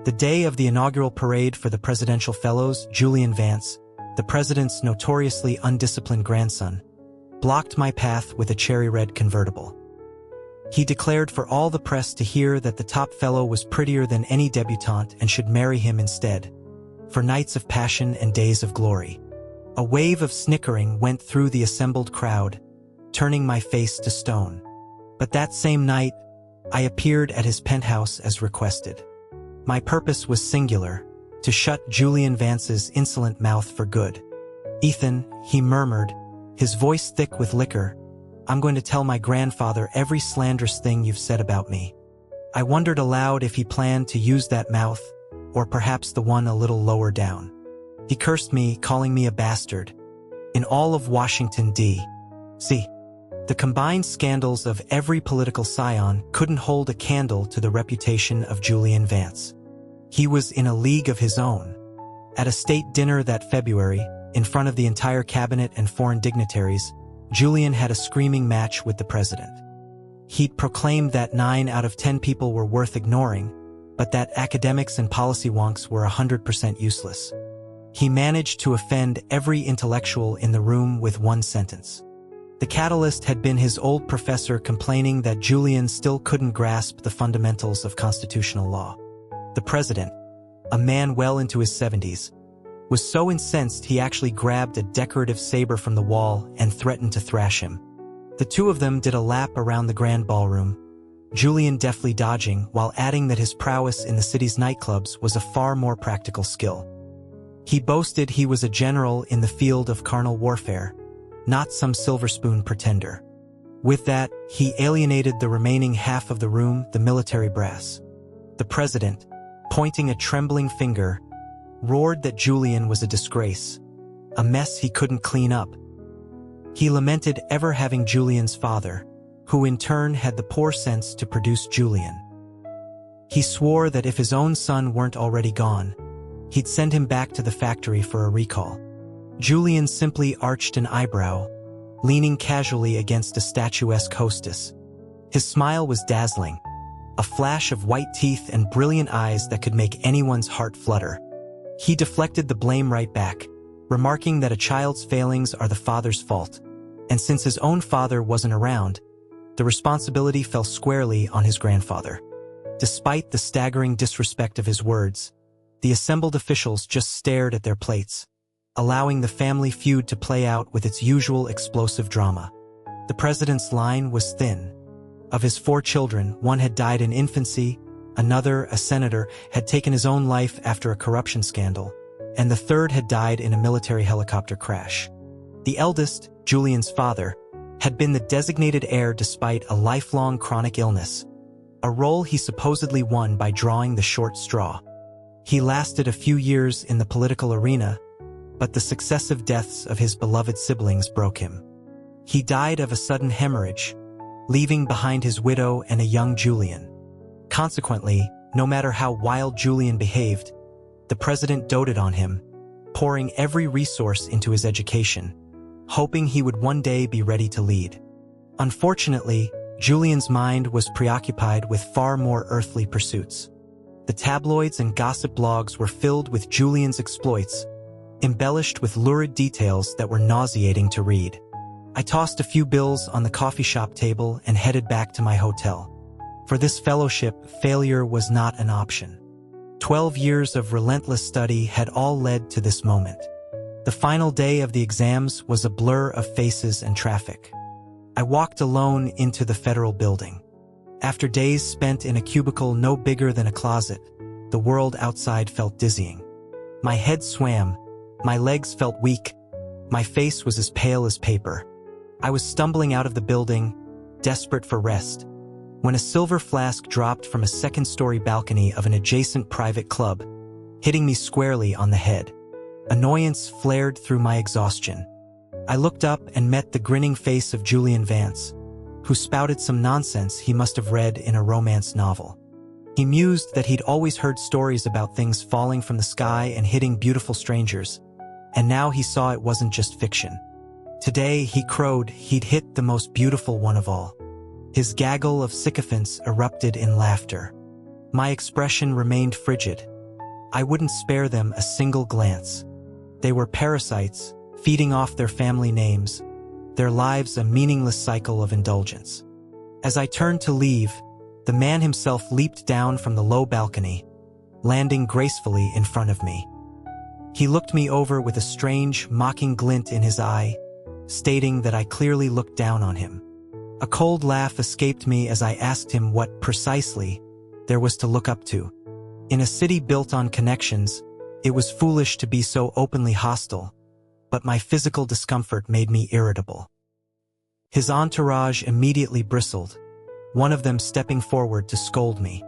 The day of the inaugural parade for the Presidential Fellows, Julian Vance, the president's notoriously undisciplined grandson, blocked my path with a cherry-red convertible. He declared for all the press to hear that the top fellow was prettier than any debutante and should marry him instead, for nights of passion and days of glory. A wave of snickering went through the assembled crowd, turning my face to stone. But that same night, I appeared at his penthouse as requested. My purpose was singular, to shut Julian Vance's insolent mouth for good. "Ethan," he murmured, his voice thick with liquor, "I'm going to tell my grandfather every slanderous thing you've said about me." I wondered aloud if he planned to use that mouth, or perhaps the one a little lower down. He cursed me, calling me a bastard. In all of Washington, D.C., the combined scandals of every political scion couldn't hold a candle to the reputation of Julian Vance. He was in a league of his own. At a state dinner that February, in front of the entire cabinet and foreign dignitaries, Julian had a screaming match with the president. He'd proclaimed that 9 out of 10 people were worth ignoring, but that academics and policy wonks were 100% useless. He managed to offend every intellectual in the room with one sentence. The catalyst had been his old professor complaining that Julian still couldn't grasp the fundamentals of constitutional law. The president, a man well into his 70s, was so incensed he actually grabbed a decorative saber from the wall and threatened to thrash him. The two of them did a lap around the grand ballroom, Julian deftly dodging while adding that his prowess in the city's nightclubs was a far more practical skill. He boasted he was a general in the field of carnal warfare, not some silver spoon pretender. With that, he alienated the remaining half of the room, the military brass. The president, pointing a trembling finger, roared that Julian was a disgrace, a mess he couldn't clean up. He lamented ever having Julian's father, who in turn had the poor sense to produce Julian. He swore that if his own son weren't already gone, he'd send him back to the factory for a recall. Julian simply arched an eyebrow, leaning casually against a statuesque hostess. His smile was dazzling, a flash of white teeth and brilliant eyes that could make anyone's heart flutter. He deflected the blame right back, remarking that a child's failings are the father's fault, and since his own father wasn't around, the responsibility fell squarely on his grandfather. Despite the staggering disrespect of his words, the assembled officials just stared at their plates, allowing the family feud to play out with its usual explosive drama. The president's line was thin. Of his 4 children, one had died in infancy, another, a senator, had taken his own life after a corruption scandal, and the third had died in a military helicopter crash. The eldest, Julian's father, had been the designated heir despite a lifelong chronic illness, a role he supposedly won by drawing the short straw. He lasted a few years in the political arena, but the successive deaths of his beloved siblings broke him. He died of a sudden hemorrhage, leaving behind his widow and a young Julian. Consequently, no matter how wild Julian behaved, the president doted on him, pouring every resource into his education, hoping he would one day be ready to lead. Unfortunately, Julian's mind was preoccupied with far more earthly pursuits. The tabloids and gossip blogs were filled with Julian's exploits, embellished with lurid details that were nauseating to read. I tossed a few bills on the coffee shop table and headed back to my hotel. For this fellowship, failure was not an option. 12 years of relentless study had all led to this moment. The final day of the exams was a blur of faces and traffic. I walked alone into the federal building. After days spent in a cubicle no bigger than a closet, the world outside felt dizzying. My head swam, my legs felt weak, my face was as pale as paper. I was stumbling out of the building, desperate for rest, when a silver flask dropped from a second-story balcony of an adjacent private club, hitting me squarely on the head. Annoyance flared through my exhaustion. I looked up and met the grinning face of Julian Vance, who spouted some nonsense he must have read in a romance novel. He mused that he'd always heard stories about things falling from the sky and hitting beautiful strangers, and now he saw it wasn't just fiction. Today, he crowed, he'd hit the most beautiful one of all. His gaggle of sycophants erupted in laughter. My expression remained frigid. I wouldn't spare them a single glance. They were parasites, feeding off their family names, their lives a meaningless cycle of indulgence. As I turned to leave, the man himself leaped down from the low balcony, landing gracefully in front of me. He looked me over with a strange, mocking glint in his eye, stating that I clearly looked down on him. A cold laugh escaped me as I asked him what, precisely, there was to look up to. In a city built on connections, it was foolish to be so openly hostile, but my physical discomfort made me irritable. His entourage immediately bristled, one of them stepping forward to scold me.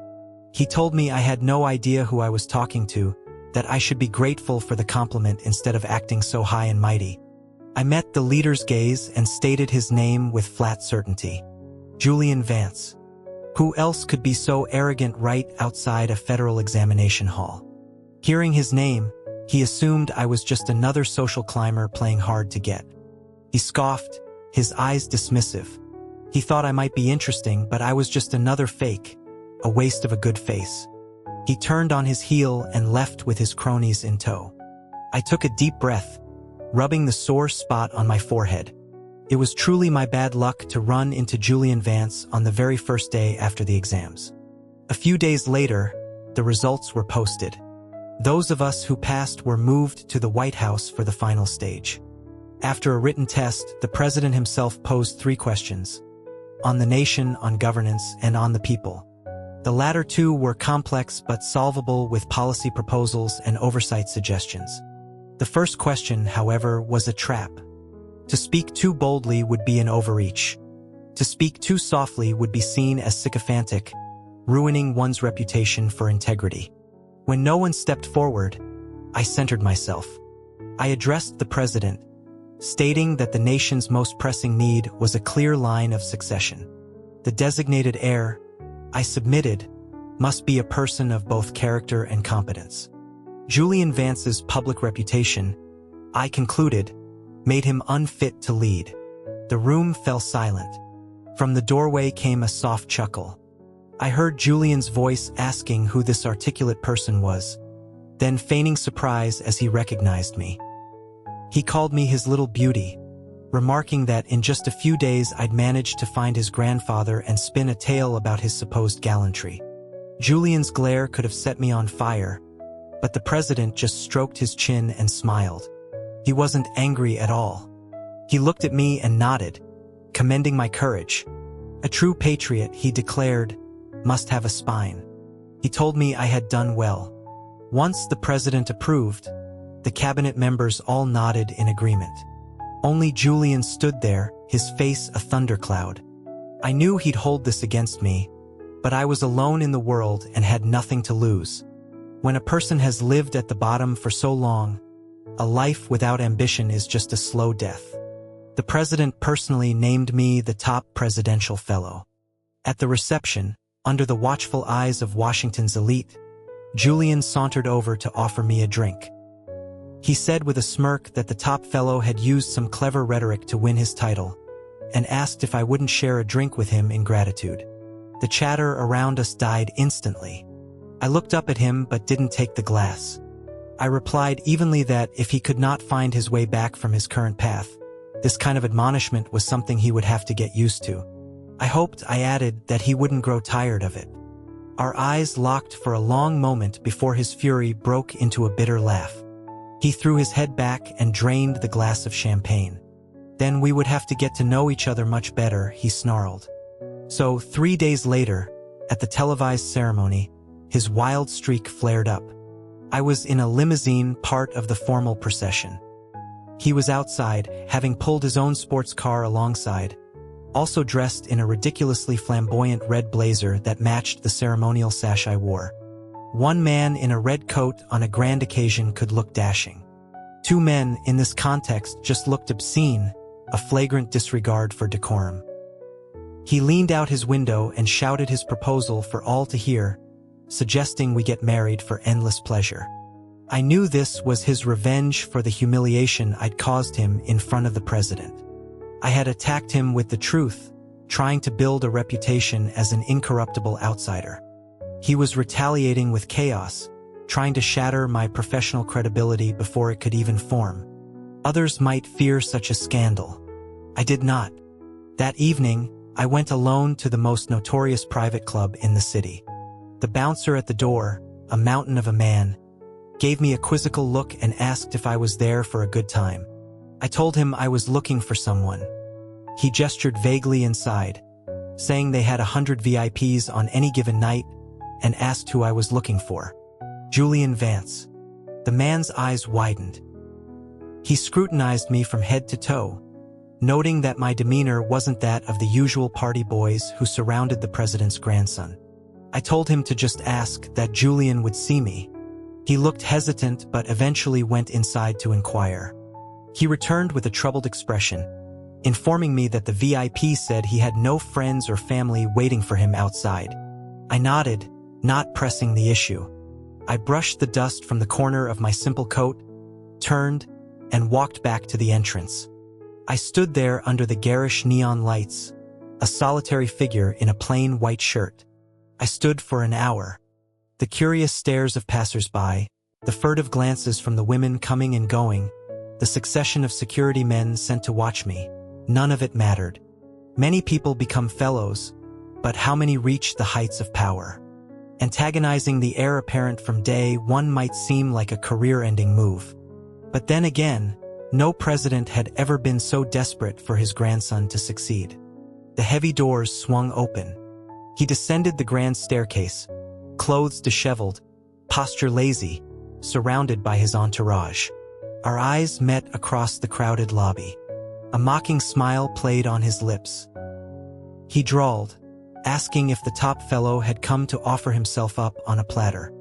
He told me I had no idea who I was talking to, that I should be grateful for the compliment instead of acting so high and mighty. I met the leader's gaze and stated his name with flat certainty. Julian Vance. Who else could be so arrogant right outside a federal examination hall? Hearing his name, he assumed I was just another social climber playing hard to get. He scoffed, his eyes dismissive. He thought I might be interesting, but I was just another fake, a waste of a good face. He turned on his heel and left with his cronies in tow. I took a deep breath, rubbing the sore spot on my forehead. It was truly my bad luck to run into Julian Vance on the very first day after the exams. A few days later, the results were posted. Those of us who passed were moved to the White House for the final stage. After a written test, the president himself posed 3 questions: on the nation, on governance, and on the people. The latter 2 were complex but solvable with policy proposals and oversight suggestions. The first question, however, was a trap. To speak too boldly would be an overreach. To speak too softly would be seen as sycophantic, ruining one's reputation for integrity. When no one stepped forward, I centered myself. I addressed the president, stating that the nation's most pressing need was a clear line of succession. The designated heir, I submitted, must be a person of both character and competence. Julian Vance's public reputation, I concluded, made him unfit to lead. The room fell silent. From the doorway came a soft chuckle. I heard Julian's voice asking who this articulate person was, then feigning surprise as he recognized me. He called me his little beauty, remarking that in just a few days I'd managed to find his grandfather and spin a tale about his supposed gallantry. Julian's glare could have set me on fire, but the president just stroked his chin and smiled. He wasn't angry at all. He looked at me and nodded, commending my courage. A true patriot, he declared, must have a spine. He told me I had done well. Once the president approved, the cabinet members all nodded in agreement. Only Julian stood there, his face a thundercloud. I knew he'd hold this against me, but I was alone in the world and had nothing to lose. When a person has lived at the bottom for so long, a life without ambition is just a slow death. The president personally named me the top presidential fellow. At the reception, under the watchful eyes of Washington's elite, Julian sauntered over to offer me a drink. He said with a smirk that the top fellow had used some clever rhetoric to win his title, and asked if I wouldn't share a drink with him in gratitude. The chatter around us died instantly. I looked up at him but didn't take the glass. I replied evenly that if he could not find his way back from his current path, this kind of admonishment was something he would have to get used to. I hoped, I added, that he wouldn't grow tired of it. Our eyes locked for a long moment before his fury broke into a bitter laugh. He threw his head back and drained the glass of champagne. Then we would have to get to know each other much better, he snarled. So, 3 days later, at the televised ceremony, his wild streak flared up. I was in a limousine, part of the formal procession. He was outside, having pulled his own sports car alongside, also dressed in a ridiculously flamboyant red blazer that matched the ceremonial sash I wore. One man in a red coat on a grand occasion could look dashing. 2 men in this context just looked obscene, a flagrant disregard for decorum. He leaned out his window and shouted his proposal for all to hear, suggesting we get married for endless pleasure. I knew this was his revenge for the humiliation I'd caused him in front of the president. I had attacked him with the truth, trying to build a reputation as an incorruptible outsider. He was retaliating with chaos, trying to shatter my professional credibility before it could even form. Others might fear such a scandal. I did not. That evening, I went alone to the most notorious private club in the city. The bouncer at the door, a mountain of a man, gave me a quizzical look and asked if I was there for a good time. I told him I was looking for someone. He gestured vaguely inside, saying they had 100 VIPs on any given night, and asked who I was looking for. Julian Vance. The man's eyes widened. He scrutinized me from head to toe, noting that my demeanor wasn't that of the usual party boys who surrounded the president's grandson. I told him to just ask that Julian would see me. He looked hesitant but eventually went inside to inquire. He returned with a troubled expression, informing me that the VIP said he had no friends or family waiting for him outside. I nodded, not pressing the issue. I brushed the dust from the corner of my simple coat, turned, and walked back to the entrance. I stood there under the garish neon lights, a solitary figure in a plain white shirt. I stood for an hour. The curious stares of passers-by, the furtive glances from the women coming and going, the succession of security men sent to watch me, none of it mattered. Many people become fellows, but how many reach the heights of power? Antagonizing the heir apparent from day one might seem like a career-ending move. But then again, no president had ever been so desperate for his grandson to succeed. The heavy doors swung open. He descended the grand staircase, clothes disheveled, posture lazy, surrounded by his entourage. Our eyes met across the crowded lobby. A mocking smile played on his lips. He drawled, asking if the top fellow had come to offer himself up on a platter.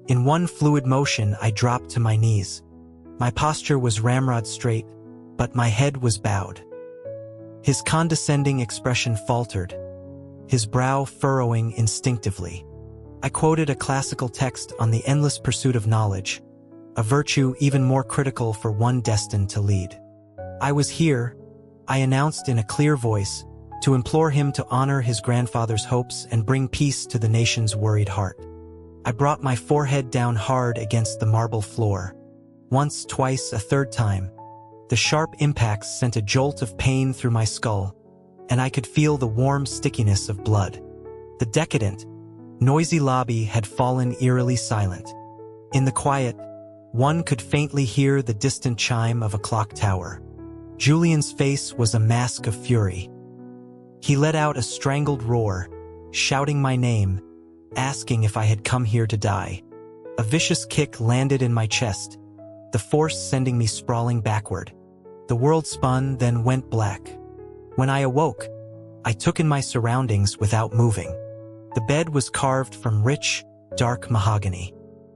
In one fluid motion, I dropped to my knees. My posture was ramrod straight, but my head was bowed. His condescending expression faltered, his brow furrowing instinctively. I quoted a classical text on the endless pursuit of knowledge, a virtue even more critical for one destined to lead. I was here, I announced in a clear voice, to implore him to honor his grandfather's hopes and bring peace to the nation's worried heart. I brought my forehead down hard against the marble floor. Once, twice, a third time. The sharp impacts sent a jolt of pain through my skull, and I could feel the warm stickiness of blood. The decadent, noisy lobby had fallen eerily silent. In the quiet, one could faintly hear the distant chime of a clock tower. Julian's face was a mask of fury. He let out a strangled roar, shouting my name, asking if I had come here to die. A vicious kick landed in my chest, the force sending me sprawling backward. The world spun, then went black. When I awoke, I took in my surroundings without moving. The bed was carved from rich, dark mahogany.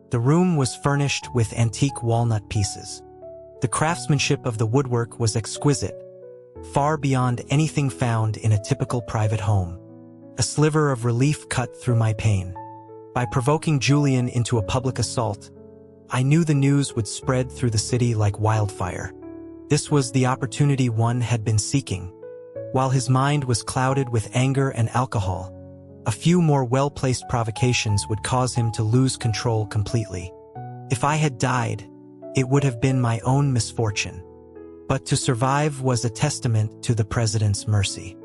The room was furnished with antique walnut pieces. The craftsmanship of the woodwork was exquisite, far beyond anything found in a typical private home. A sliver of relief cut through my pain. By provoking Julian into a public assault, I knew the news would spread through the city like wildfire. This was the opportunity one had been seeking. While his mind was clouded with anger and alcohol, a few more well-placed provocations would cause him to lose control completely. If I had died, it would have been my own misfortune. But to survive was a testament to the president's mercy.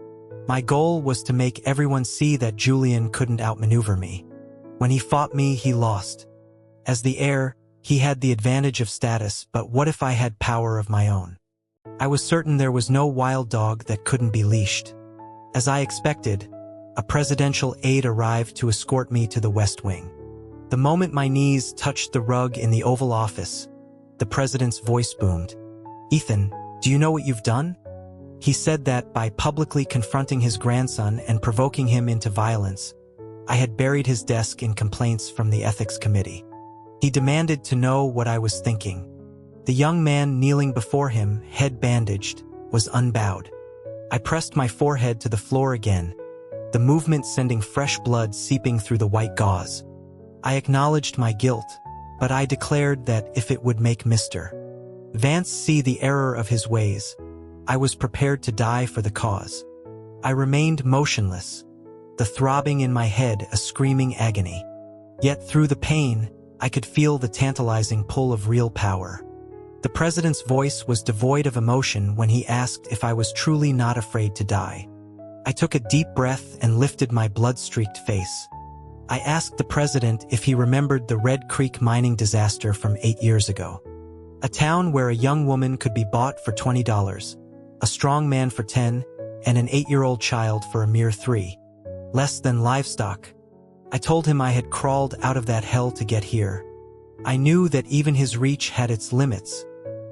My goal was to make everyone see that Julian couldn't outmaneuver me. When he fought me, he lost. As the heir, he had the advantage of status, but what if I had power of my own? I was certain there was no wild dog that couldn't be leashed. As I expected, a presidential aide arrived to escort me to the West Wing. The moment my knees touched the rug in the Oval Office, the president's voice boomed. "Ethan, do you know what you've done?" He said that by publicly confronting his grandson and provoking him into violence, I had buried his desk in complaints from the Ethics Committee. He demanded to know what I was thinking. The young man kneeling before him, head bandaged, was unbowed. I pressed my forehead to the floor again, the movement sending fresh blood seeping through the white gauze. I acknowledged my guilt, but I declared that if it would make Mr. Vance see the error of his ways, I was prepared to die for the cause. I remained motionless, the throbbing in my head a screaming agony. Yet through the pain, I could feel the tantalizing pull of real power. The president's voice was devoid of emotion when he asked if I was truly not afraid to die. I took a deep breath and lifted my blood-streaked face. I asked the president if he remembered the Red Creek mining disaster from 8 years ago. A town where a young woman could be bought for $20, a strong man for 10, and an 8-year-old child for a mere 3. Less than livestock. I told him I had crawled out of that hell to get here. I knew that even his reach had its limits,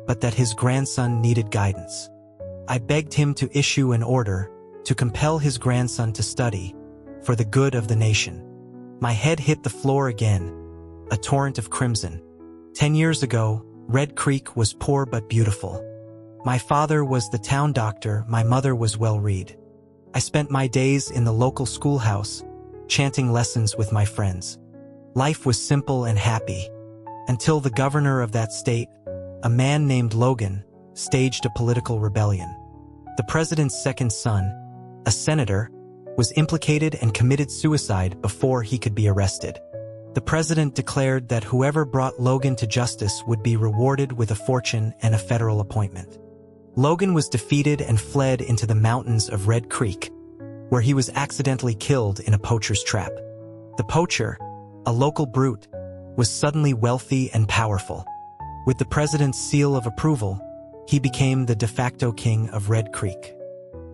but that his grandson needed guidance. I begged him to issue an order to compel his grandson to study for the good of the nation. My head hit the floor again, a torrent of crimson. 10 years ago, Red Creek was poor but beautiful. My father was the town doctor, my mother was well-read. I spent my days in the local schoolhouse, chanting lessons with my friends. Life was simple and happy, until the governor of that state, a man named Logan, staged a political rebellion. The president's second son, a senator, was implicated and committed suicide before he could be arrested. The president declared that whoever brought Logan to justice would be rewarded with a fortune and a federal appointment. Logan was defeated and fled into the mountains of Red Creek, where he was accidentally killed in a poacher's trap. The poacher, a local brute, was suddenly wealthy and powerful. With the president's seal of approval, he became the de facto king of Red Creek.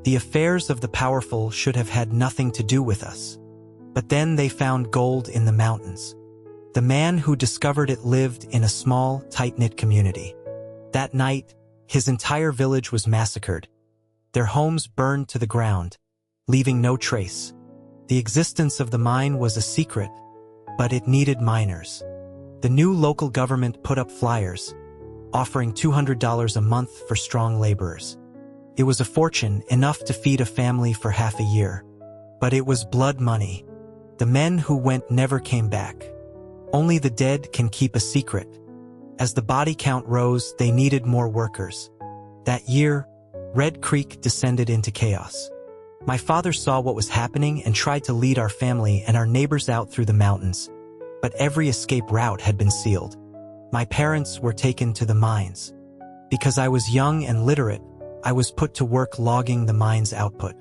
The affairs of the powerful should have had nothing to do with us. But then they found gold in the mountains. The man who discovered it lived in a small, tight-knit community. That night, his entire village was massacred. Their homes burned to the ground, leaving no trace. The existence of the mine was a secret, but it needed miners. The new local government put up flyers, offering $200 a month for strong laborers. It was a fortune, enough to feed a family for half a year. But it was blood money. The men who went never came back. Only the dead can keep a secret. As the body count rose, they needed more workers. That year, Red Creek descended into chaos. My father saw what was happening and tried to lead our family and our neighbors out through the mountains, but every escape route had been sealed. My parents were taken to the mines. Because I was young and literate, I was put to work logging the mine's output.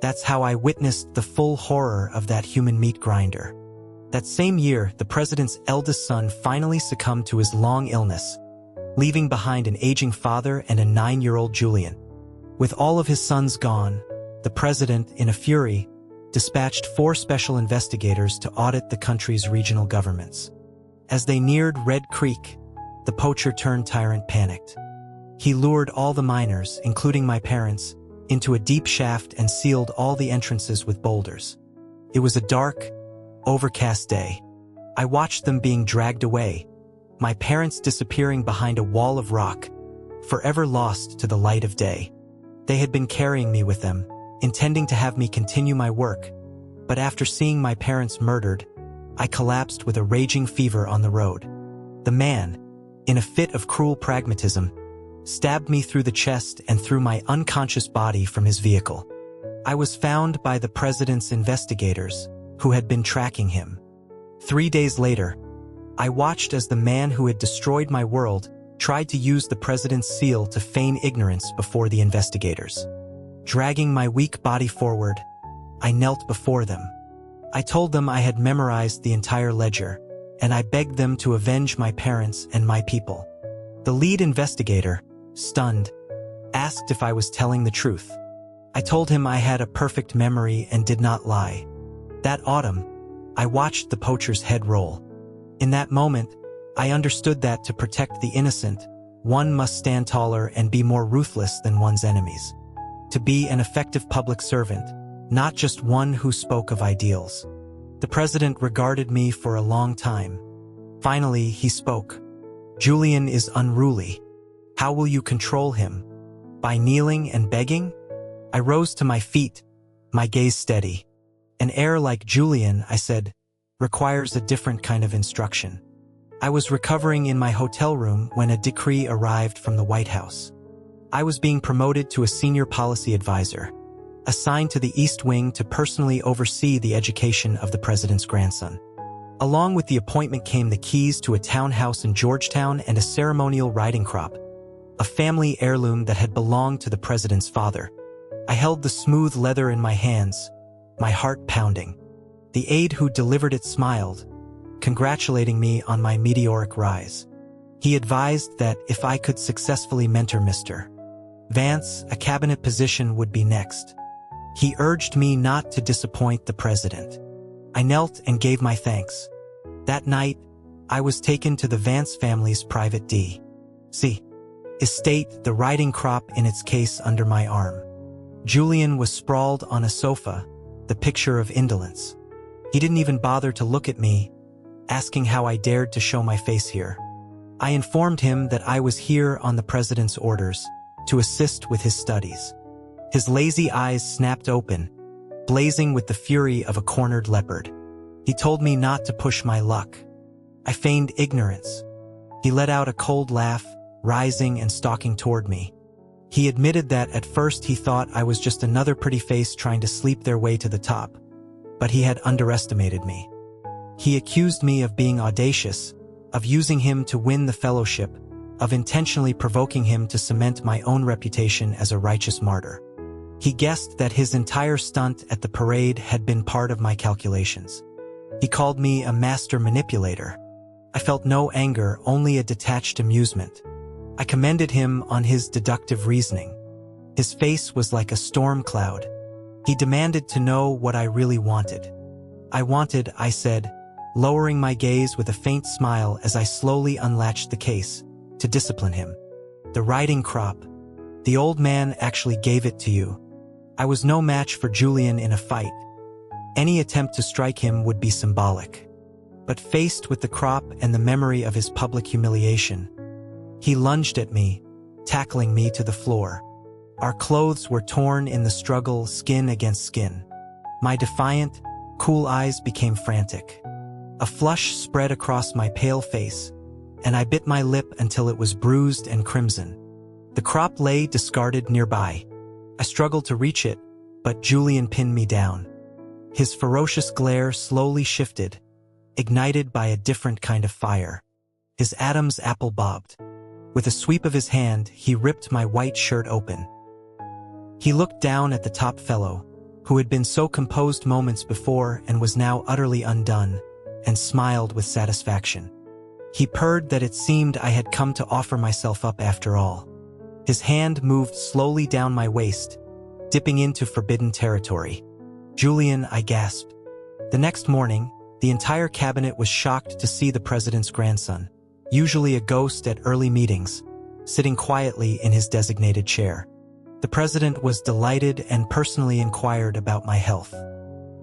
That's how I witnessed the full horror of that human meat grinder. That same year, the president's eldest son finally succumbed to his long illness, leaving behind an aging father and a 9-year-old Julian. With all of his sons gone, the president, in a fury, dispatched 4 special investigators to audit the country's regional governments. As they neared Red Creek, the poacher-turned-tyrant panicked. He lured all the miners, including my parents, into a deep shaft and sealed all the entrances with boulders. It was a dark, overcast day. I watched them being dragged away, my parents disappearing behind a wall of rock, forever lost to the light of day. They had been carrying me with them, intending to have me continue my work, but after seeing my parents murdered, I collapsed with a raging fever on the road. The man, in a fit of cruel pragmatism, stabbed me through the chest and through my unconscious body from his vehicle. I was found by the president's investigators, who had been tracking him. 3 days later, I watched as the man who had destroyed my world tried to use the president's seal to feign ignorance before the investigators. Dragging my weak body forward, I knelt before them. I told them I had memorized the entire ledger, and I begged them to avenge my parents and my people. The lead investigator, stunned, asked if I was telling the truth. I told him I had a perfect memory and did not lie. That autumn, I watched the poacher's head roll. In that moment, I understood that to protect the innocent, one must stand taller and be more ruthless than one's enemies. To be an effective public servant, not just one who spoke of ideals. The president regarded me for a long time. Finally, he spoke. "Julian is unruly. How will you control him? By kneeling and begging?" I rose to my feet, my gaze steady. "An heir like Julian," I said, "requires a different kind of instruction." I was recovering in my hotel room when a decree arrived from the White House. I was being promoted to a senior policy advisor, assigned to the East Wing to personally oversee the education of the president's grandson. Along with the appointment came the keys to a townhouse in Georgetown and a ceremonial riding crop, a family heirloom that had belonged to the president's father. I held the smooth leather in my hands, my heart pounding. The aide who delivered it smiled, congratulating me on my meteoric rise. He advised that if I could successfully mentor Mr. Vance, a cabinet position would be next. He urged me not to disappoint the president. I knelt and gave my thanks. That night, I was taken to the Vance family's private D.C. estate, the riding crop in its case under my arm. Julian was sprawled on a sofa, the picture of indolence. He didn't even bother to look at me, asking how I dared to show my face here. I informed him that I was here on the president's orders, to assist with his studies. His lazy eyes snapped open, blazing with the fury of a cornered leopard. He told me not to push my luck. I feigned ignorance. He let out a cold laugh, rising and stalking toward me. He admitted that at first he thought I was just another pretty face trying to sleep their way to the top, but he had underestimated me. He accused me of being audacious, of using him to win the fellowship, of intentionally provoking him to cement my own reputation as a righteous martyr. He guessed that his entire stunt at the parade had been part of my calculations. He called me a master manipulator. I felt no anger, only a detached amusement. I commended him on his deductive reasoning. His face was like a storm cloud. He demanded to know what I really wanted. I said, lowering my gaze with a faint smile as I slowly unlatched the case, to discipline him. The riding crop. The old man actually gave it to you. I was no match for Julian in a fight. Any attempt to strike him would be symbolic. But faced with the crop and the memory of his public humiliation, he lunged at me, tackling me to the floor. Our clothes were torn in the struggle, skin against skin. My defiant, cool eyes became frantic. A flush spread across my pale face, and I bit my lip until it was bruised and crimson. The crop lay discarded nearby. I struggled to reach it, but Julian pinned me down. His ferocious glare slowly shifted, ignited by a different kind of fire. His Adam's apple bobbed. With a sweep of his hand, he ripped my white shirt open. He looked down at the top fellow, who had been so composed moments before and was now utterly undone, and smiled with satisfaction. He purred that it seemed I had come to offer myself up after all. His hand moved slowly down my waist, dipping into forbidden territory. Julian, I gasped. The next morning, the entire cabinet was shocked to see the president's grandson, usually a ghost at early meetings, sitting quietly in his designated chair. The president was delighted and personally inquired about my health.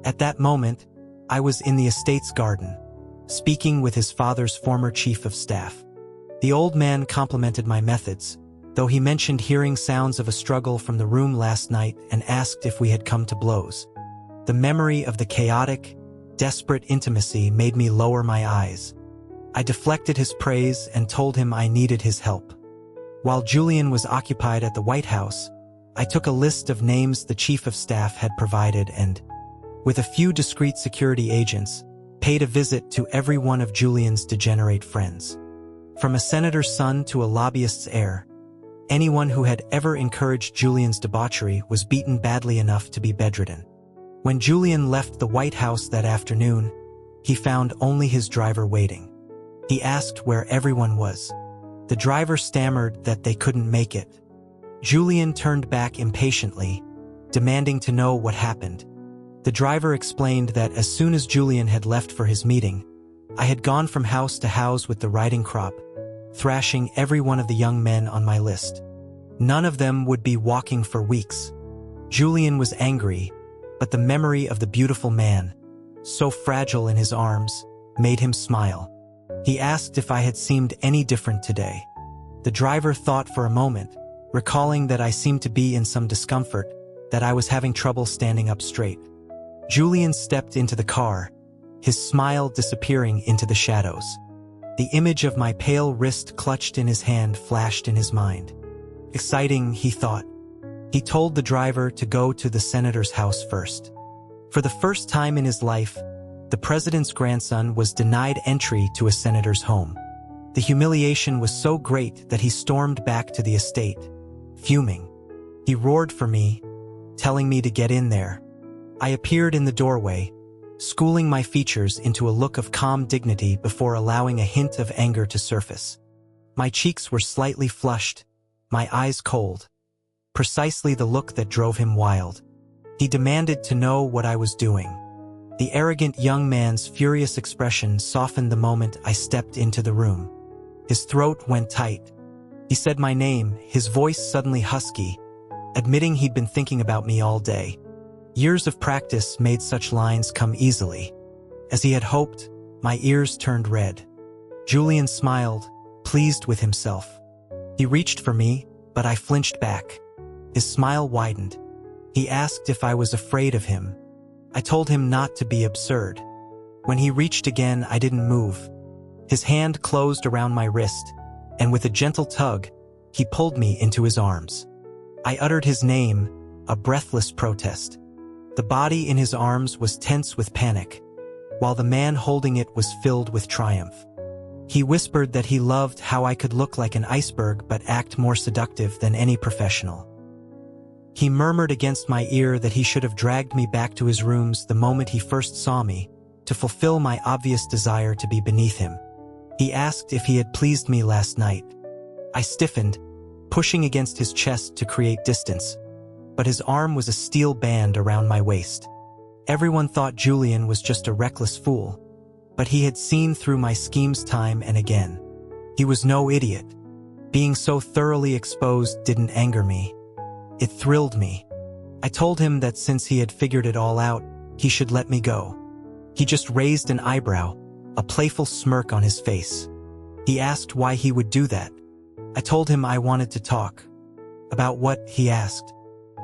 At that moment, I was in the estate's garden, speaking with his father's former chief of staff. The old man complimented my methods, though he mentioned hearing sounds of a struggle from the room last night and asked if we had come to blows. The memory of the chaotic, desperate intimacy made me lower my eyes. I deflected his praise and told him I needed his help. While Julian was occupied at the White House, I took a list of names the chief of staff had provided and, with a few discreet security agents, paid a visit to every one of Julian's degenerate friends. From a senator's son to a lobbyist's heir, anyone who had ever encouraged Julian's debauchery was beaten badly enough to be bedridden. When Julian left the White House that afternoon, he found only his driver waiting. He asked where everyone was. The driver stammered that they couldn't make it. Julian turned back impatiently, demanding to know what happened. The driver explained that as soon as Julian had left for his meeting, I had gone from house to house with the riding crop, thrashing every one of the young men on my list. None of them would be walking for weeks. Julian was angry, but the memory of the beautiful man, so fragile in his arms, made him smile. He asked if I had seemed any different today. The driver thought for a moment, recalling that I seemed to be in some discomfort, that I was having trouble standing up straight. Julian stepped into the car, his smile disappearing into the shadows. The image of my pale wrist clutched in his hand flashed in his mind. Exciting, he thought. He told the driver to go to the senator's house first. For the first time in his life, the The president's grandson was denied entry to a senator's home. The humiliation was so great that he stormed back to the estate, fuming. He roared for me, telling me to get in there. I appeared in the doorway, schooling my features into a look of calm dignity before allowing a hint of anger to surface. My cheeks were slightly flushed, my eyes cold. Precisely the look that drove him wild. He demanded to know what I was doing. The arrogant young man's furious expression softened the moment I stepped into the room. His throat went tight. He said my name, his voice suddenly husky, admitting he'd been thinking about me all day. Years of practice made such lines come easily. As he had hoped, my ears turned red. Julian smiled, pleased with himself. He reached for me, but I flinched back. His smile widened. He asked if I was afraid of him. I told him not to be absurd. When he reached again, I didn't move. His hand closed around my wrist, and with a gentle tug, he pulled me into his arms. I uttered his name, a breathless protest. The body in his arms was tense with panic, while the man holding it was filled with triumph. He whispered that he loved how I could look like an iceberg but act more seductive than any professional. He murmured against my ear that he should have dragged me back to his rooms the moment he first saw me, to fulfill my obvious desire to be beneath him. He asked if he had pleased me last night. I stiffened, pushing against his chest to create distance, but his arm was a steel band around my waist. Everyone thought Julian was just a reckless fool, but he had seen through my schemes time and again. He was no idiot. Being so thoroughly exposed didn't anger me. It thrilled me. I told him that since he had figured it all out, he should let me go. He just raised an eyebrow, a playful smirk on his face. He asked why he would do that. I told him I wanted to talk. About what, he asked.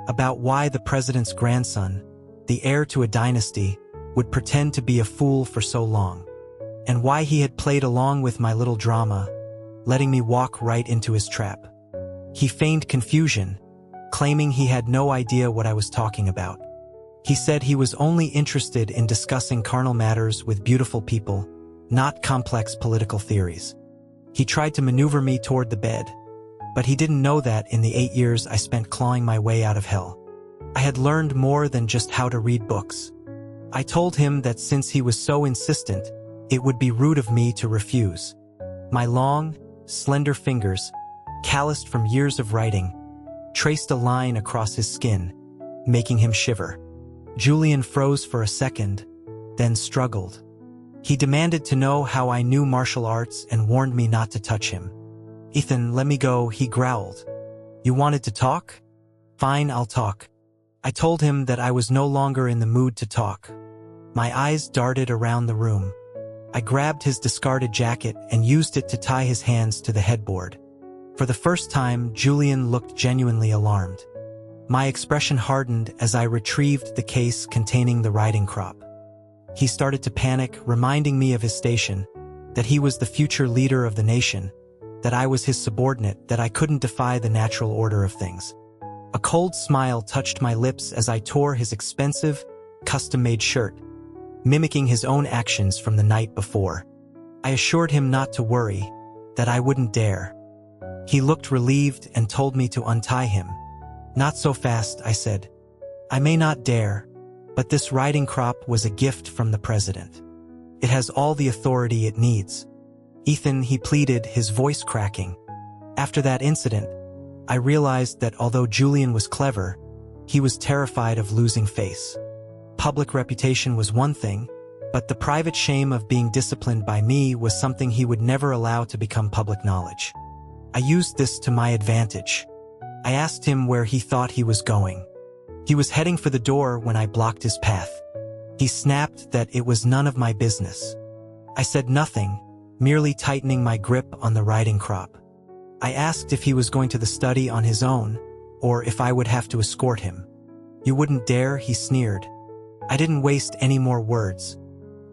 About why the president's grandson, the heir to a dynasty, would pretend to be a fool for so long. And why he had played along with my little drama, letting me walk right into his trap. He feigned confusion, claiming he had no idea what I was talking about. He said he was only interested in discussing carnal matters with beautiful people, not complex political theories. He tried to maneuver me toward the bed, but he didn't know that in the 8 years I spent clawing my way out of hell, I had learned more than just how to read books. I told him that since he was so insistent, it would be rude of me to refuse. My long, slender fingers, calloused from years of writing, traced a line across his skin, making him shiver. Julian froze for a second, then struggled. He demanded to know how I knew martial arts and warned me not to touch him. "Ethan, let me go," he growled. "You wanted to talk? Fine, I'll talk." I told him that I was no longer in the mood to talk. My eyes darted around the room. I grabbed his discarded jacket and used it to tie his hands to the headboard. For the first time, Julian looked genuinely alarmed. My expression hardened as I retrieved the case containing the riding crop. He started to panic, reminding me of his station, that he was the future leader of the nation, that I was his subordinate, that I couldn't defy the natural order of things. A cold smile touched my lips as I tore his expensive, custom-made shirt, mimicking his own actions from the night before. I assured him not to worry, that I wouldn't dare. He looked relieved and told me to untie him. "Not so fast," I said. "I may not dare, but this riding crop was a gift from the president. It has all the authority it needs." "Ethan," he pleaded, his voice cracking. After that incident, I realized that although Julian was clever, he was terrified of losing face. Public reputation was one thing, but the private shame of being disciplined by me was something he would never allow to become public knowledge. I used this to my advantage. I asked him where he thought he was going. He was heading for the door when I blocked his path. He snapped that it was none of my business. I said nothing, merely tightening my grip on the riding crop. I asked if he was going to the study on his own, or if I would have to escort him. "You wouldn't dare," he sneered. I didn't waste any more words.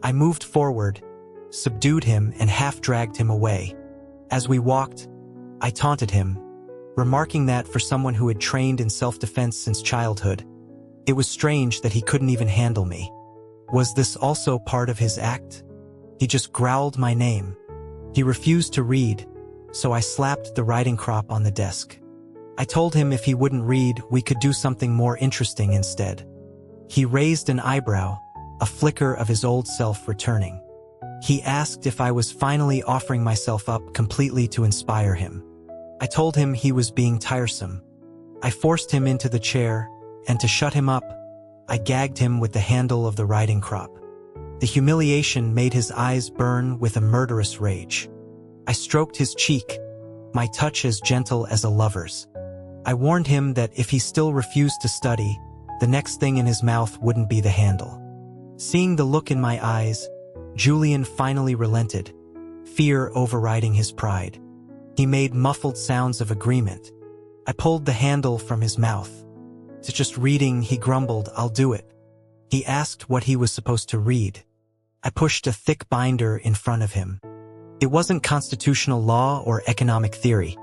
I moved forward, subdued him, and half-dragged him away. As we walked, I taunted him, remarking that for someone who had trained in self-defense since childhood, it was strange that he couldn't even handle me. Was this also part of his act? He just growled my name. He refused to read, so I slapped the writing crop on the desk. I told him if he wouldn't read, we could do something more interesting instead. He raised an eyebrow, a flicker of his old self returning. He asked if I was finally offering myself up completely to inspire him. I told him he was being tiresome. I forced him into the chair, and to shut him up, I gagged him with the handle of the writing crop. The humiliation made his eyes burn with a murderous rage. I stroked his cheek, my touch as gentle as a lover's. I warned him that if he still refused to study, the next thing in his mouth wouldn't be the handle. Seeing the look in my eyes, Julian finally relented, fear overriding his pride. He made muffled sounds of agreement. I pulled the handle from his mouth. To just reading, he grumbled, "I'll do it." He asked what he was supposed to read. I pushed a thick binder in front of him. It wasn't constitutional law or economic theory.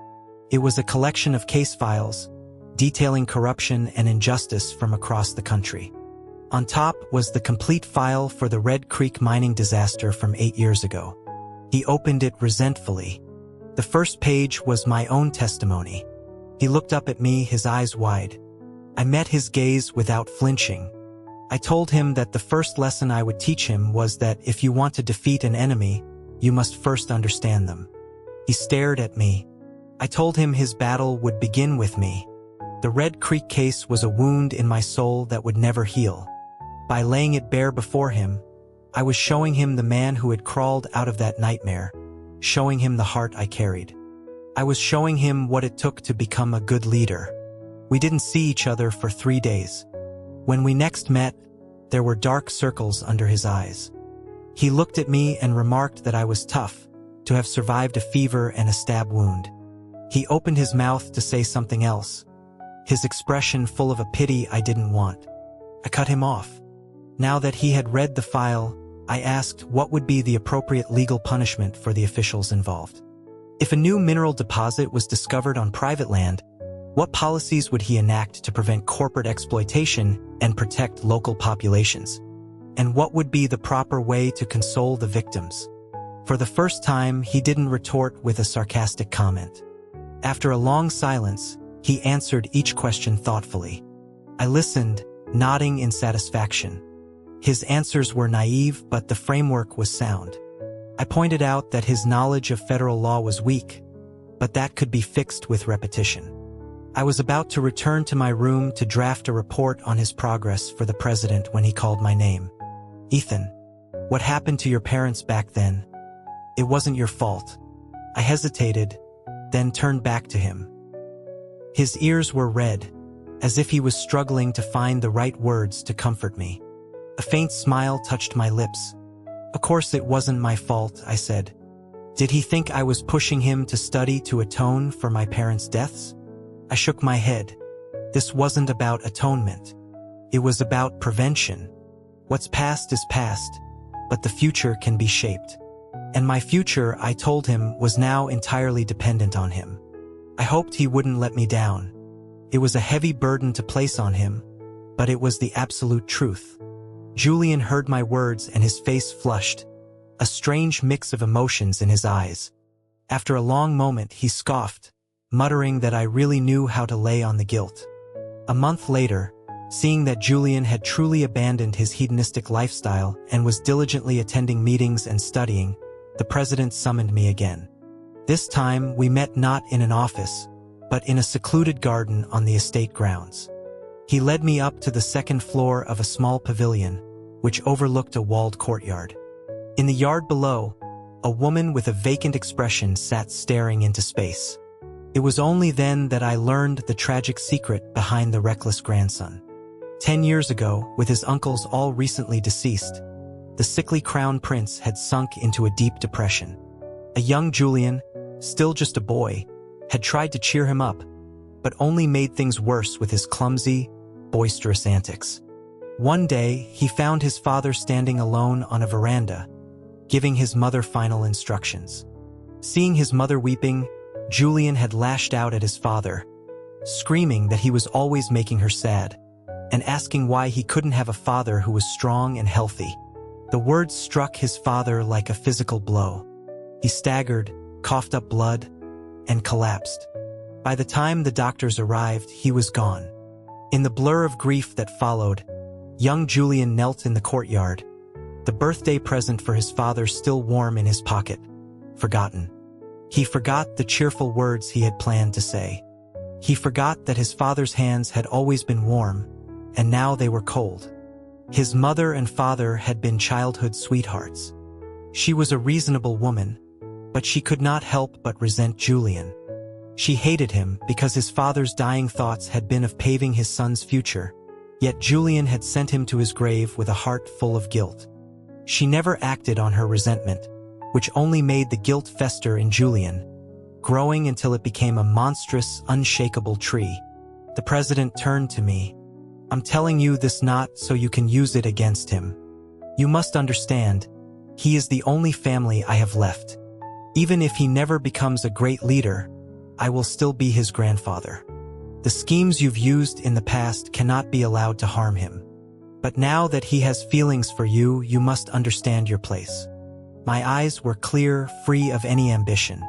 It was a collection of case files, detailing corruption and injustice from across the country. On top was the complete file for the Red Creek mining disaster from 8 years ago. He opened it resentfully. The first page was my own testimony. He looked up at me, his eyes wide. I met his gaze without flinching. I told him that the first lesson I would teach him was that if you want to defeat an enemy, you must first understand them. He stared at me. I told him his battle would begin with me. The Red Creek case was a wound in my soul that would never heal. By laying it bare before him, I was showing him the man who had crawled out of that nightmare, showing him the heart I carried. I was showing him what it took to become a good leader. We didn't see each other for 3 days. When we next met, there were dark circles under his eyes. He looked at me and remarked that I was tough, to have survived a fever and a stab wound. He opened his mouth to say something else, his expression full of a pity I didn't want. I cut him off. Now that he had read the file, I asked what would be the appropriate legal punishment for the officials involved. If a new mineral deposit was discovered on private land, what policies would he enact to prevent corporate exploitation and protect local populations? And what would be the proper way to console the victims? For the first time, he didn't retort with a sarcastic comment. After a long silence, he answered each question thoughtfully. I listened, nodding in satisfaction. His answers were naive, but the framework was sound. I pointed out that his knowledge of federal law was weak, but that could be fixed with repetition. I was about to return to my room to draft a report on his progress for the president when he called my name. "Ethan, what happened to your parents back then? It wasn't your fault." I hesitated, then turned back to him. His ears were red, as if he was struggling to find the right words to comfort me. A faint smile touched my lips. "Of course it wasn't my fault," I said. "Did he think I was pushing him to study to atone for my parents' deaths?" I shook my head. This wasn't about atonement. It was about prevention. What's past is past, but the future can be shaped. And my future, I told him, was now entirely dependent on him. I hoped he wouldn't let me down. It was a heavy burden to place on him, but it was the absolute truth. Julian heard my words and his face flushed, a strange mix of emotions in his eyes. After a long moment, he scoffed, muttering that I really knew how to lay on the guilt. A month later, seeing that Julian had truly abandoned his hedonistic lifestyle and was diligently attending meetings and studying, the president summoned me again. This time, we met not in an office, but in a secluded garden on the estate grounds. He led me up to the second floor of a small pavilion, which overlooked a walled courtyard. In the yard below, a woman with a vacant expression sat staring into space. It was only then that I learned the tragic secret behind the reckless grandson. 10 years ago, with his uncles all recently deceased, the sickly crown prince had sunk into a deep depression. A young Julian, still just a boy, had tried to cheer him up, but only made things worse with his clumsy, boisterous antics. One day, he found his father standing alone on a veranda, giving his mother final instructions. Seeing his mother weeping, Julian had lashed out at his father, screaming that he was always making her sad, and asking why he couldn't have a father who was strong and healthy. The words struck his father like a physical blow. He staggered, coughed up blood, and collapsed. By the time the doctors arrived, he was gone. In the blur of grief that followed, young Julian knelt in the courtyard, the birthday present for his father still warm in his pocket, forgotten. He forgot the cheerful words he had planned to say. He forgot that his father's hands had always been warm, and now they were cold. His mother and father had been childhood sweethearts. She was a reasonable woman, but she could not help but resent Julian. She hated him because his father's dying thoughts had been of paving his son's future, yet Julian had sent him to his grave with a heart full of guilt. She never acted on her resentment, which only made the guilt fester in Julian, growing until it became a monstrous, unshakable tree. The president turned to me. "I'm telling you this not so you can use it against him. You must understand, he is the only family I have left. Even if he never becomes a great leader, I will still be his grandfather. The schemes you've used in the past cannot be allowed to harm him. But now that he has feelings for you, you must understand your place." My eyes were clear, free of any ambition.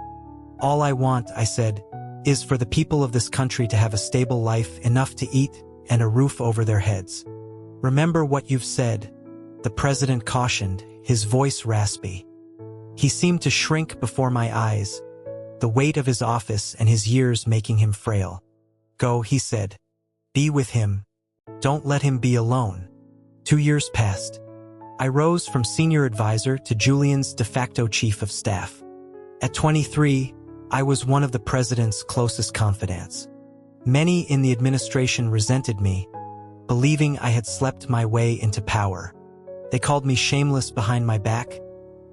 "All I want," I said, "is for the people of this country to have a stable life, enough to eat, and a roof over their heads." "Remember what you've said," the president cautioned, his voice raspy. He seemed to shrink before my eyes, the weight of his office and his years making him frail. "Go," he said. "Be with him. Don't let him be alone." 2 years passed. I rose from senior advisor to Julian's de facto chief of staff. At 23, I was one of the president's closest confidants. Many in the administration resented me, believing I had slept my way into power. They called me shameless behind my back,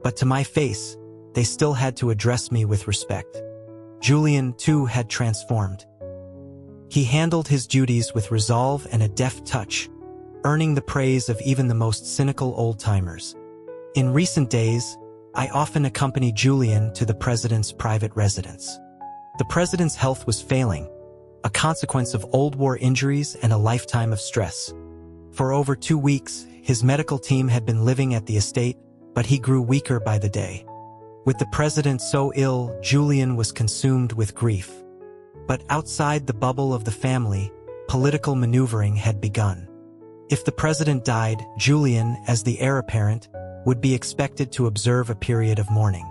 but to my face, they still had to address me with respect. Julian, too, had transformed. He handled his duties with resolve and a deft touch, earning the praise of even the most cynical old-timers. In recent days, I often accompanied Julian to the president's private residence. The president's health was failing, a consequence of old war injuries and a lifetime of stress. For over 2 weeks, his medical team had been living at the estate, but he grew weaker by the day. With the president so ill, Julian was consumed with grief. But outside the bubble of the family, political maneuvering had begun. If the president died, Julian, as the heir apparent, would be expected to observe a period of mourning.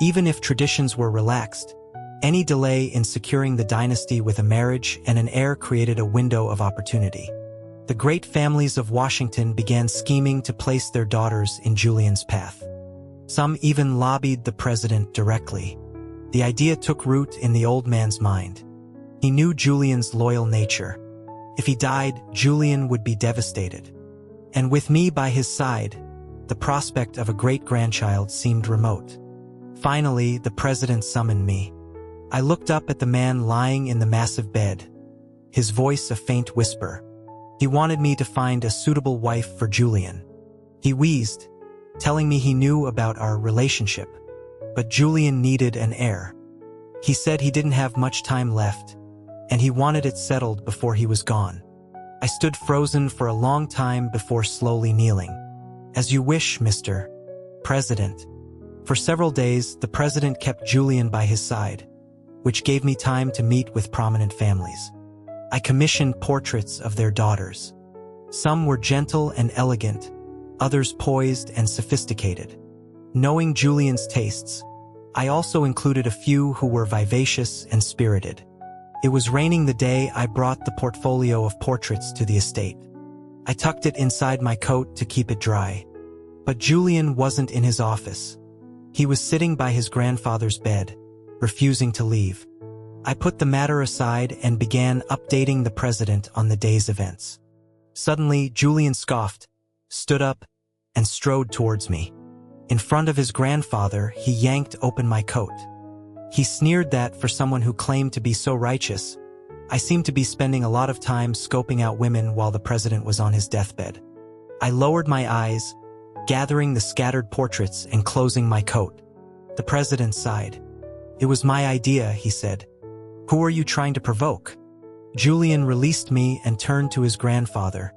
Even if traditions were relaxed, any delay in securing the dynasty with a marriage and an heir created a window of opportunity. The great families of Washington began scheming to place their daughters in Julian's path. Some even lobbied the president directly. The idea took root in the old man's mind. He knew Julian's loyal nature. If he died, Julian would be devastated. And with me by his side, the prospect of a great-grandchild seemed remote. Finally, the president summoned me. I looked up at the man lying in the massive bed, his voice a faint whisper. He wanted me to find a suitable wife for Julian. He wheezed, telling me he knew about our relationship, but Julian needed an heir. He said he didn't have much time left, and he wanted it settled before he was gone. I stood frozen for a long time before slowly kneeling. "As you wish, Mr. President." For several days, the president kept Julian by his side, which gave me time to meet with prominent families. I commissioned portraits of their daughters. Some were gentle and elegant, others poised and sophisticated. Knowing Julian's tastes, I also included a few who were vivacious and spirited. It was raining the day I brought the portfolio of portraits to the estate. I tucked it inside my coat to keep it dry. But Julian wasn't in his office. He was sitting by his grandfather's bed, refusing to leave. I put the matter aside and began updating the president on the day's events. Suddenly, Julian scoffed, stood up, and strode towards me. In front of his grandfather, he yanked open my coat. He sneered that for someone who claimed to be so righteous, I seemed to be spending a lot of time scoping out women while the president was on his deathbed. I lowered my eyes, gathering the scattered portraits and closing my coat. The president sighed. "It was my idea," he said. "Who are you trying to provoke?" Julian released me and turned to his grandfather,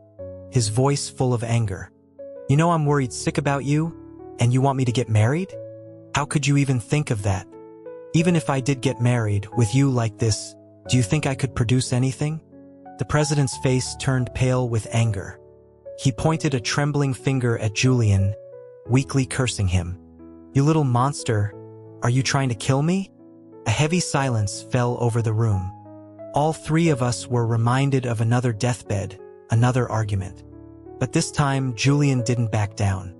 his voice full of anger. You know I'm worried sick about you, and you want me to get married? How could you even think of that? Even if I did get married with you like this, do you think I could produce anything? The president's face turned pale with anger. He pointed a trembling finger at Julian, weakly cursing him. You little monster, are you trying to kill me? A heavy silence fell over the room. All three of us were reminded of another deathbed, another argument. But this time, Julian didn't back down.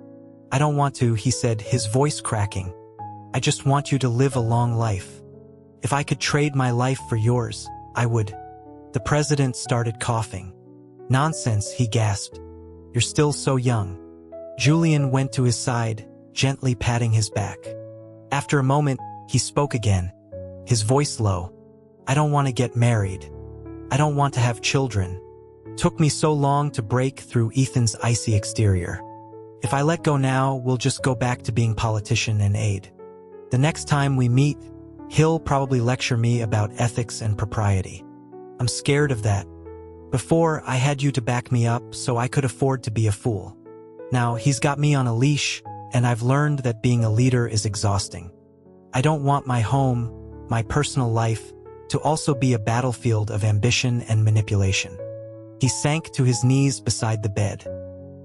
I don't want to, he said, his voice cracking. I just want you to live a long life. If I could trade my life for yours, I would. The president started coughing. Nonsense, he gasped. You're still so young. Julian went to his side, gently patting his back. After a moment, he spoke again, his voice low. I don't want to get married. I don't want to have children. Took me so long to break through Ethan's icy exterior. If I let go now, we'll just go back to being politician and aide. The next time we meet, he'll probably lecture me about ethics and propriety. I'm scared of that. Before, I had you to back me up so I could afford to be a fool. Now, he's got me on a leash, and I've learned that being a leader is exhausting. I don't want my home, my personal life, to also be a battlefield of ambition and manipulation. He sank to his knees beside the bed.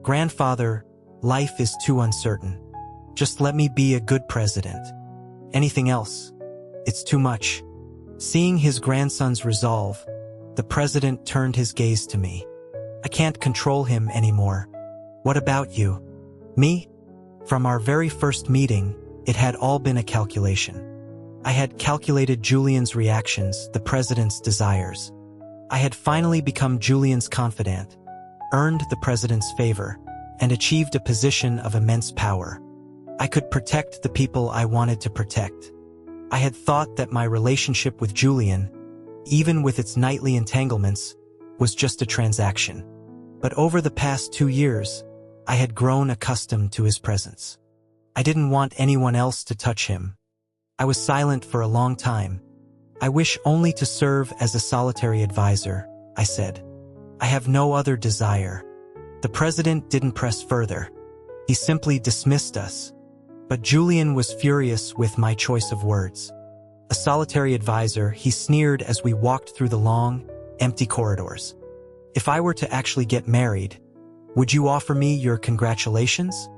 Grandfather, life is too uncertain. Just let me be a good president. Anything else? It's too much. Seeing his grandson's resolve, the president turned his gaze to me. I can't control him anymore. What about you? Me? From our very first meeting, it had all been a calculation. I had calculated Julian's reactions, the president's desires. I had finally become Julian's confidant, earned the president's favor, and achieved a position of immense power. I could protect the people I wanted to protect. I had thought that my relationship with Julian, even with its nightly entanglements, was just a transaction. But over the past 2 years, I had grown accustomed to his presence. I didn't want anyone else to touch him. I was silent for a long time. I wish only to serve as a solitary advisor, I said. I have no other desire. The president didn't press further. He simply dismissed us. But Julian was furious with my choice of words. A solitary advisor, he sneered as we walked through the long, empty corridors. If I were to actually get married, would you offer me your congratulations?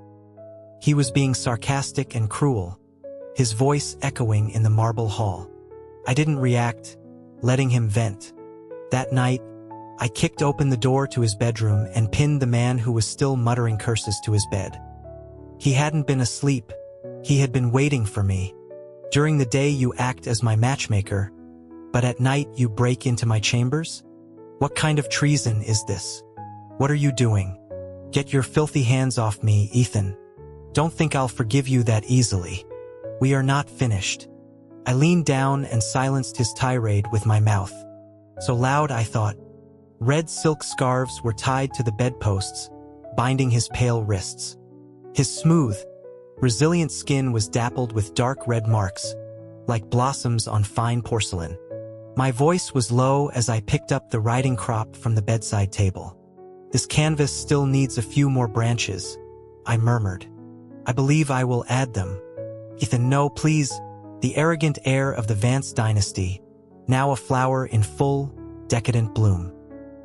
He was being sarcastic and cruel, his voice echoing in the marble hall. I didn't react, letting him vent. That night, I kicked open the door to his bedroom and pinned the man who was still muttering curses to his bed. He hadn't been asleep. He had been waiting for me. During the day you act as my matchmaker, but at night you break into my chambers? What kind of treason is this? What are you doing? Get your filthy hands off me, Ethan. Don't think I'll forgive you that easily. We are not finished. I leaned down and silenced his tirade with my mouth. So loud I thought. Red silk scarves were tied to the bedposts, binding his pale wrists. His smooth, resilient skin was dappled with dark red marks, like blossoms on fine porcelain. My voice was low as I picked up the writing crop from the bedside table. This canvas still needs a few more branches, I murmured. I believe I will add them. Ethan, no, please. The arrogant heir of the Vance dynasty, now a flower in full, decadent bloom.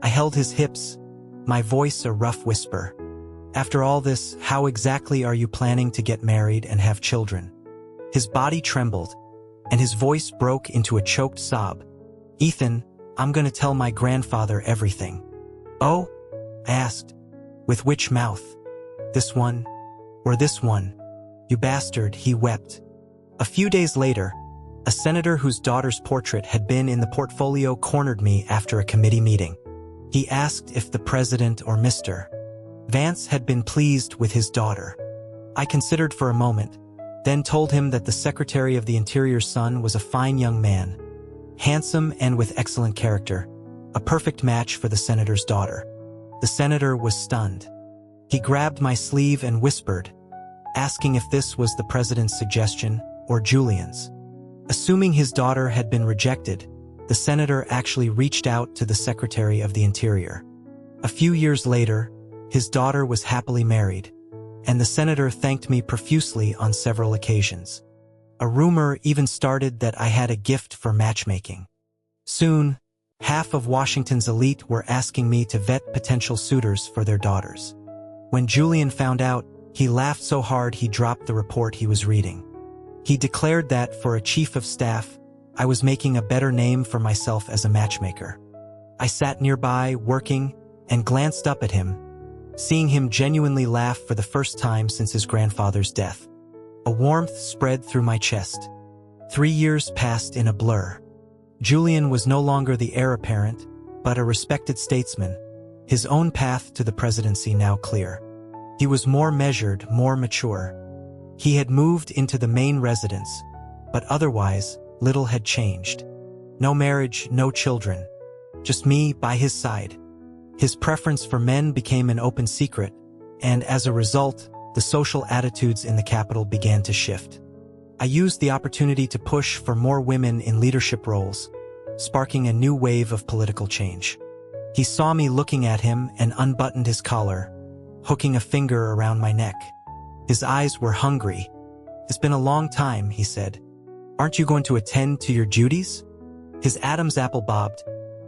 I held his hips, my voice a rough whisper. After all this, how exactly are you planning to get married and have children? His body trembled, and his voice broke into a choked sob. Ethan, I'm gonna tell my grandfather everything. Oh? I asked. With which mouth? This one? Or this one? You bastard, he wept. A few days later, a senator whose daughter's portrait had been in the portfolio cornered me after a committee meeting. He asked if the president or Mr. Vance had been pleased with his daughter. I considered for a moment, then told him that the Secretary of the Interior's son was a fine young man, handsome and with excellent character, a perfect match for the senator's daughter. The senator was stunned. He grabbed my sleeve and whispered, asking if this was the president's suggestion or Julian's. Assuming his daughter had been rejected, the senator actually reached out to the Secretary of the Interior. A few years later, his daughter was happily married, and the senator thanked me profusely on several occasions. A rumor even started that I had a gift for matchmaking. Soon, half of Washington's elite were asking me to vet potential suitors for their daughters. When Julian found out, he laughed so hard he dropped the report he was reading. He declared that, for a chief of staff, I was making a better name for myself as a matchmaker. I sat nearby, working, and glanced up at him, seeing him genuinely laugh for the first time since his grandfather's death. A warmth spread through my chest. 3 years passed in a blur. Julian was no longer the heir apparent, but a respected statesman, his own path to the presidency now clear. He was more measured, more mature. He had moved into the main residence, but otherwise, little had changed. No marriage, no children. Just me by his side. His preference for men became an open secret, and as a result, the social attitudes in the capital began to shift. I used the opportunity to push for more women in leadership roles, sparking a new wave of political change. He saw me looking at him and unbuttoned his collar, hooking a finger around my neck. His eyes were hungry. "It's been a long time," he said. "Aren't you going to attend to your duties?" His Adam's apple bobbed,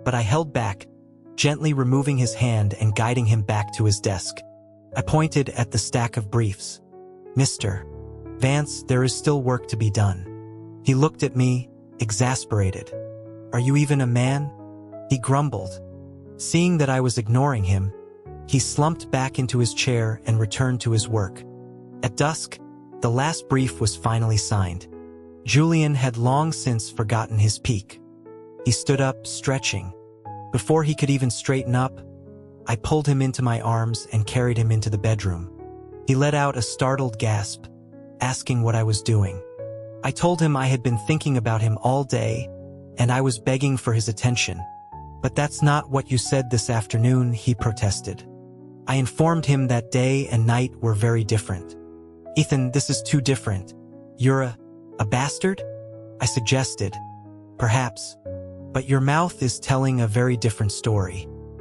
but I held back, gently removing his hand and guiding him back to his desk. I pointed at the stack of briefs. "Mr. Vance, there is still work to be done." He looked at me, exasperated. "Are you even a man?" he grumbled. Seeing that I was ignoring him, he slumped back into his chair and returned to his work. At dusk, the last brief was finally signed. Julian had long since forgotten his peak. He stood up, stretching. Before he could even straighten up, I pulled him into my arms and carried him into the bedroom. He let out a startled gasp, asking what I was doing. I told him I had been thinking about him all day, and I was begging for his attention. "But that's not what you said this afternoon," he protested. I informed him that day and night were very different. "Ethan, this is too different. You're a bastard?" I suggested. "Perhaps. But your mouth is telling a very different story."